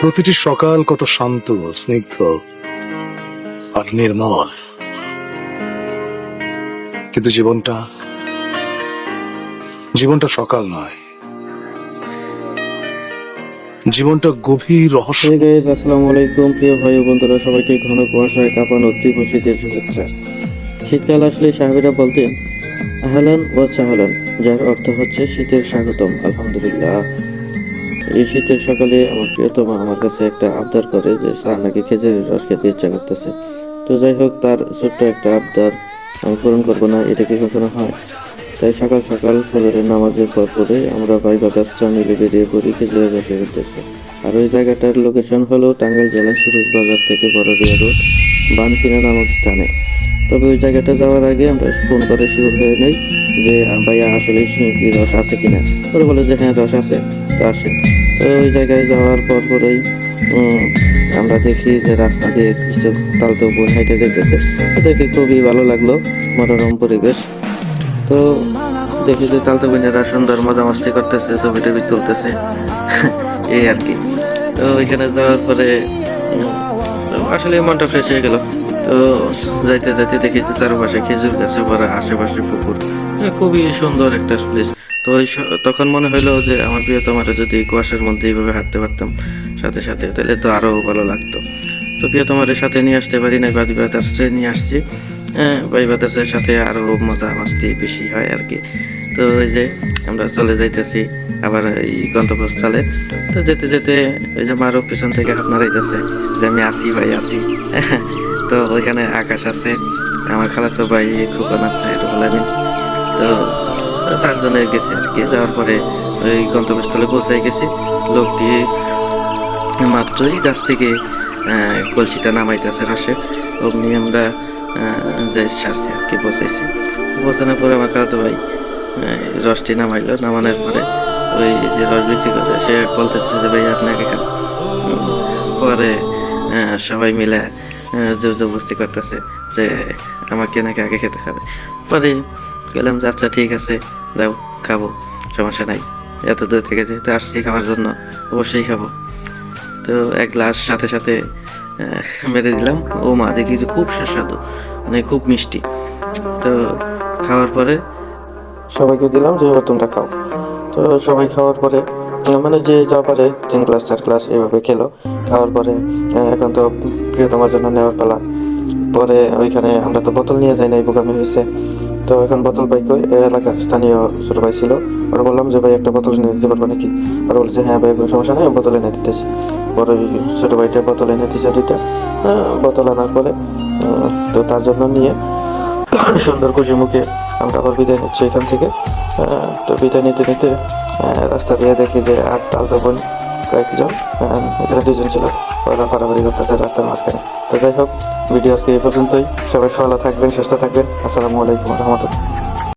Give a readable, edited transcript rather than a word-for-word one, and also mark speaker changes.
Speaker 1: প্রতিটি সকাল কত শান্ত, স্নিগ্ধ আর নির্মল, কিন্তু জীবনটা সকাল নয়, জীবনটা গভীর রহস্য।
Speaker 2: হে গাইস, আসসালামু আলাইকুম। প্রিয় ভাই ও বন্ধুরা, সবাইকে ঘন কুয়াশায় কাঁপানো তীব্র শীতের শুভেচ্ছা। শীতকাল আসলে সাহাবীরা বলতেন আহলান ওয়া সাহলান, যার অর্থ হচ্ছে শীতের স্বাগতম। আলহামদুলিল্লাহ, এই শীতের সকালে আমার প্রিয়তমা আমার কাছে একটা আবদার করে যে স্যার নাকি খেজুরের রস খেতে ইচ্ছা করতেছে। তো যাই হোক, তার ছোট্ট একটা আবদার আমি পূরণ করবো না, এটা কি কখনো হয়? তাই সকাল সকাল ফজরের নামাজের পর পরে আমরা ভাই বাদাসরা মিলে বেরিয়ে পড়ি খেজুরের রসের উদ্দেশ্যে। আর ওই জায়গাটার লোকেশন হলো টাঙ্গাইল জেলার সুরুজ বাজার থেকে বড়দিয়া রোড, বানকিনা নামক স্থানে। তবে ওই জায়গাটা যাওয়ার আগে আমরা ফোন করে শিওর হয়ে নেই যে ভাইয়া আসলে কি রস আছে কিনা। ওরা বলে যে হ্যাঁ, রস আছে, তো আসেন। তো ওই জায়গায় যাওয়ার পর পরেই আমরা দেখি যে রাস্তা দিয়ে কিছু তালতো বোন হেঁটে যেতেছে। দেখে খুবই ভালো লাগলো, মনোরম পরিবেশ। তো দেখি যে তালতো বোনেরা সুন্দর মজা মস্তি করতেছে, ছবি টবি তুলতেছে এই আর কি। তো ওইখানে যাওয়ার পরে আসলে মনটা ফ্রেশ হয়ে গেল। তো যাইতে যাইতে দেখি যে চারপাশে খেজুর গাছে ভরা, আশেপাশে পুকুর, খুবই সুন্দর একটা প্লেস। তো তখন মনে হইলো যে আমার প্রিয়তমাটা যদি কুয়াশার মধ্যে এইভাবে হাঁটতে পারতাম সাথে সাথে, তাহলে তো আরো ভালো লাগতো। তো প্রিয়তমারের সাথে নিয়ে আসতে পারি না, বাদি বাদার্সে নিয়ে আসছি। হ্যাঁ, বাই বাদার্সের সাথে আরো মজা মাস্তি বেশি হয় আর কি। তো ওই যে আমরা চলে যাইতেছি আবার এই গন্তব্যস্থলে। তো যেতে যেতে ওই যে মারও পিছন থেকে হাত নাড়াইতেছে যে আমি আসি ভাই আসি। তো ওইখানে আকাশ আছে, আমার খালাতো ভাই খোকন আছে, রুহুল আমিন। তো চারজনে গেছি আর কি। যাওয়ার পরে ওই গন্তব্যস্থলে পৌঁছাই গেছি। লোকটি মাত্রই গাছ থেকে কলসিটা নামাইতেছে রসে, অমনি আমরা যাই সারছি আর কি, পৌঁছাইছি। পৌঁছানোর পরে আমার খালাতো ভাই রসটি নামাইলো। নামানোর পরে ওই যে রস বিক্রি করে সে বলতেছে যে ভাই আপনাকে খান। পরে সবাই মিলে জোর জবরদস্তি করতেছে যে আমাকে নাকি আগে খেতে হবে। পরে গেলাম যে আচ্ছা ঠিক আছে, যাও খাবো, সমস্যা নাই, এত দূর থেকে যেহেতু আসছি খাওয়ার জন্য অবশ্যই খাবো। তো এক গ্লাস সাথে সাথে মেরে দিলাম। ও মা, দেখি যে খুব সুস্বাদু, মানে খুব মিষ্টি। তো খাওয়ার পরে সবাইকে দিলাম যে এবার তোমরা খাও। তো সবাই খাওয়ার পরে মানে যে যা পারে 3 গ্লাস 4 গ্লাস এভাবে খেলো। খাওয়ার পরে এখন তো প্রিয়তমার জন্য নেওয়ার পালা। পরে ওইখানে আমরা তো বোতল নিয়ে যাই নাই, বোকামি হয়েছে। তো এখন বোতল পাই কই, এলাকার স্থানীয় ছোট ভাই ছিল, ওরা বললাম যে ভাই একটা বোতল নিয়ে দিতে পারবো নাকি? ওরা বলছে হ্যাঁ ভাই, কোনো সমস্যা নেই, বোতল এনে দিতেছি। পরে ওই ছোট ভাইটা বোতল এনে দিছে 2টা। বোতল আনার পরে তো তার জন্য নিয়ে সুন্দর খুশি মুখে আমরা আবার বিদায় নিচ্ছি এখান থেকে। তো বিদায় নিতে নিতে রাস্তা দিয়ে দেখি যে আর তালতো বোন কয়েকজন, এখানে 2জন ছিল, ওরা পারাপারি করতেছে রাস্তার মাঝখানে। তো যাই হোক, ভিডিও আজকে এই পর্যন্তই। সবাই ভালো থাকবেন, সুস্থ থাকবেন। আসসালামু আলাইকুম রহমতুল্লাহ।